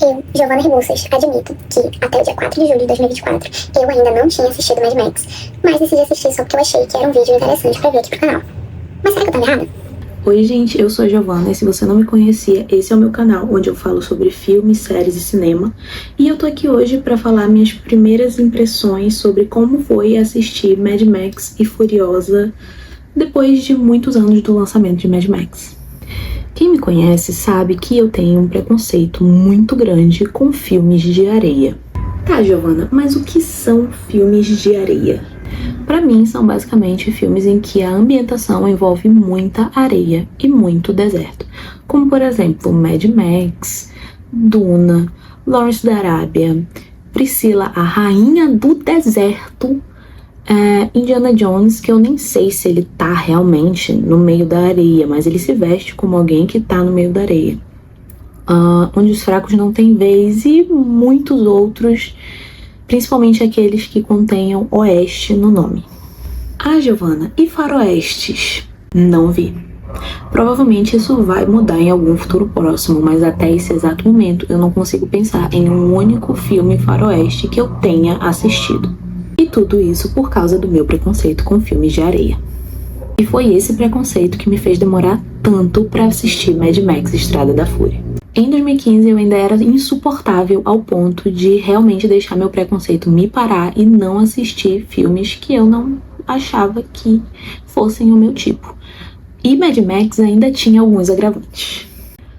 Eu, Giovanna Rebouças, admito que até o dia 4 de julho de 2024 eu ainda não tinha assistido Mad Max, mas decidi assistir só porque eu achei que era um vídeo interessante pra ver aqui pro canal. Mas será que eu tava errada? Oi gente, eu sou a Giovanna e se você não me conhecia, esse é o meu canal onde eu falo sobre filmes, séries e cinema. E eu tô aqui hoje pra falar minhas primeiras impressões sobre como foi assistir Mad Max e Furiosa depois de muitos anos do lançamento de Mad Max. Quem me conhece sabe que eu tenho um preconceito muito grande com filmes de areia. Tá, Giovanna, mas o que são filmes de areia? Para mim, são basicamente filmes em que a ambientação envolve muita areia e muito deserto, como por exemplo Mad Max, Duna, Lawrence da Arábia, Priscila, a Rainha do Deserto, Indiana Jones, que eu nem sei se ele tá realmente no meio da areia, mas ele se veste como alguém que tá no meio da areia. Onde os fracos não têm vez e muitos outros, principalmente aqueles que contenham oeste no nome. Ah, Giovanna, e faroestes? Não vi. Provavelmente isso vai mudar em algum futuro próximo, mas até esse exato momento eu não consigo pensar em um único filme faroeste que eu tenha assistido. E tudo isso por causa do meu preconceito com filmes de areia. E foi esse preconceito que me fez demorar tanto para assistir Mad Max Estrada da Fúria. Em 2015 eu ainda era insuportável ao ponto de realmente deixar meu preconceito me parar e não assistir filmes que eu não achava que fossem o meu tipo. E Mad Max ainda tinha alguns agravantes.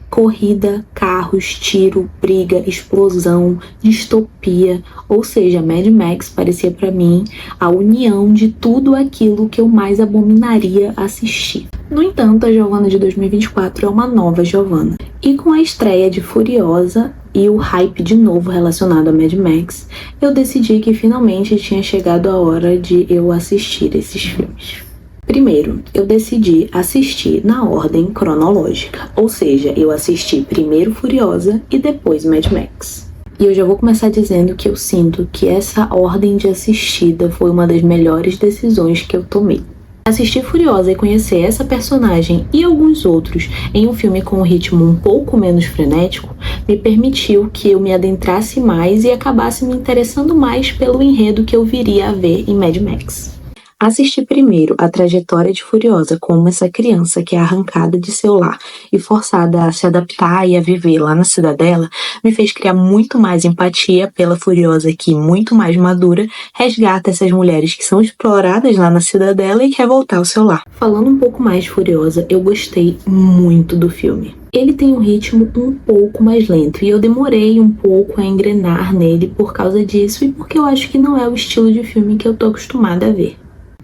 Corrida, carros, tiro, briga, explosão, distopia, ou seja, Mad Max parecia pra mim a união de tudo aquilo que eu mais abominaria assistir. No entanto, a Giovanna de 2024 é uma nova Giovanna. E com a estreia de Furiosa e o hype de novo relacionado a Mad Max, eu decidi que finalmente tinha chegado a hora de eu assistir esses filmes. Primeiro, eu decidi assistir na ordem cronológica, ou seja, eu assisti primeiro Furiosa e depois Mad Max. E eu já vou começar dizendo que eu sinto que essa ordem de assistida foi uma das melhores decisões que eu tomei. Assistir Furiosa e conhecer essa personagem e alguns outros em um filme com um ritmo um pouco menos frenético me permitiu que eu me adentrasse mais e acabasse me interessando mais pelo enredo que eu viria a ver em Mad Max. Assistir primeiro a trajetória de Furiosa como essa criança que é arrancada de seu lar e forçada a se adaptar e a viver lá na cidadela me fez criar muito mais empatia pela Furiosa que, muito mais madura, resgata essas mulheres que são exploradas lá na cidadela e quer voltar ao seu lar. Falando um pouco mais de Furiosa, eu gostei muito do filme. Ele tem um ritmo um pouco mais lento e eu demorei um pouco a engrenar nele por causa disso e porque eu acho que não é o estilo de filme que eu tô acostumada a ver.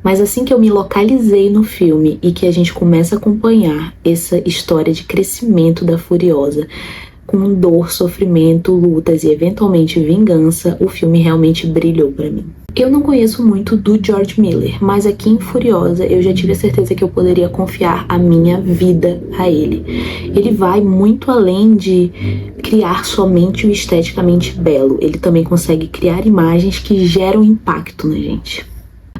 Mas assim que eu me localizei no filme e que a gente começa a acompanhar essa história de crescimento da Furiosa, com dor, sofrimento, lutas e eventualmente vingança, o filme realmente brilhou pra mim. Eu não conheço muito do George Miller, mas aqui em Furiosa eu já tive a certeza que eu poderia confiar a minha vida a ele. Ele vai muito além de criar somente o esteticamente belo, ele também consegue criar imagens que geram impacto na gente.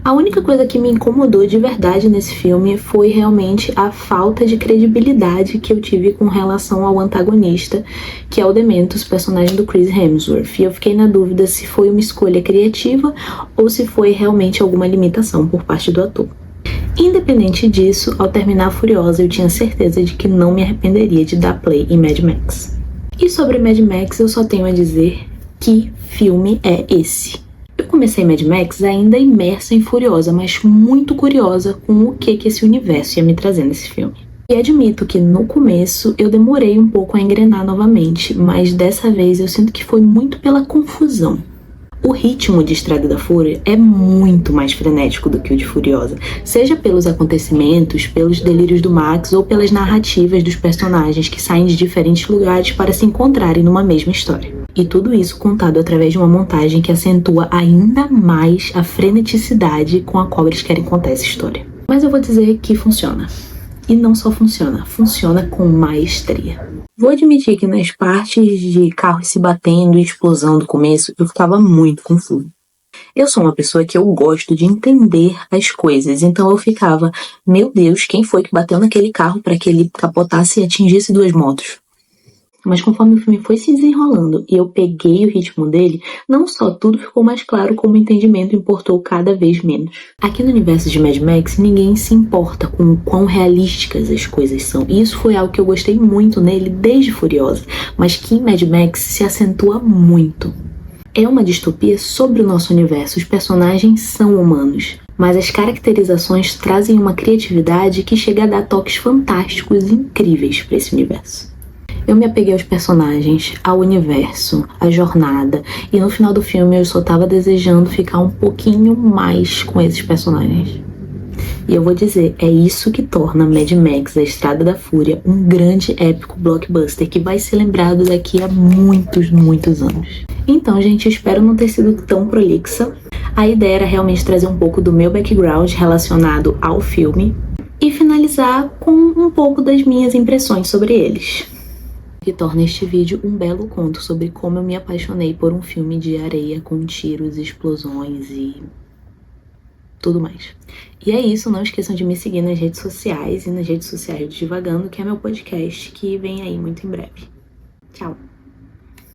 A única coisa que me incomodou de verdade nesse filme foi realmente a falta de credibilidade que eu tive com relação ao antagonista, que é o Dementos, personagem do Chris Hemsworth. E eu fiquei na dúvida se foi uma escolha criativa ou se foi realmente alguma limitação por parte do ator. Independente disso, ao terminar Furiosa, eu tinha certeza de que não me arrependeria de dar play em Mad Max. E sobre Mad Max, eu só tenho a dizer que filme é esse. Eu comecei Mad Max ainda imersa em Furiosa, mas muito curiosa com o que esse universo ia me trazer nesse filme. E admito que no começo eu demorei um pouco a engrenar novamente, mas dessa vez eu sinto que foi muito pela confusão. O ritmo de Estrada da Fúria é muito mais frenético do que o de Furiosa, seja pelos acontecimentos, pelos delírios do Max ou pelas narrativas dos personagens que saem de diferentes lugares para se encontrarem numa mesma história. E tudo isso contado através de uma montagem que acentua ainda mais a freneticidade com a qual eles querem contar essa história. Mas eu vou dizer que funciona. E não só funciona, funciona com maestria. Vou admitir que nas partes de carros se batendo e explosão do começo, eu ficava muito confuso. Eu sou uma pessoa que eu gosto de entender as coisas, então eu ficava, meu Deus, quem foi que bateu naquele carro para que ele capotasse e atingisse duas motos? Mas conforme o filme foi se desenrolando e eu peguei o ritmo dele, não só tudo ficou mais claro, como o entendimento importou cada vez menos. Aqui no universo de Mad Max, ninguém se importa com o quão realísticas as coisas são. E isso foi algo que eu gostei muito nele desde Furiosa, mas que em Mad Max se acentua muito. É uma distopia sobre o nosso universo, os personagens são humanos, mas as caracterizações trazem uma criatividade que chega a dar toques fantásticos e incríveis para esse universo. Eu me apeguei aos personagens, ao universo, à jornada, e no final do filme eu só tava desejando ficar um pouquinho mais com esses personagens. E eu vou dizer, é isso que torna Mad Max, A Estrada da Fúria, um grande épico blockbuster que vai ser lembrado daqui a muitos, muitos anos. Então, gente, eu espero não ter sido tão prolixa. A ideia era realmente trazer um pouco do meu background relacionado ao filme e finalizar com um pouco das minhas impressões sobre eles. Que torna este vídeo um belo conto sobre como eu me apaixonei por um filme de areia com tiros, explosões e tudo mais. E é isso, não esqueçam de me seguir nas redes sociais e nas redes sociais do Divagando, que é meu podcast, que vem aí muito em breve. Tchau!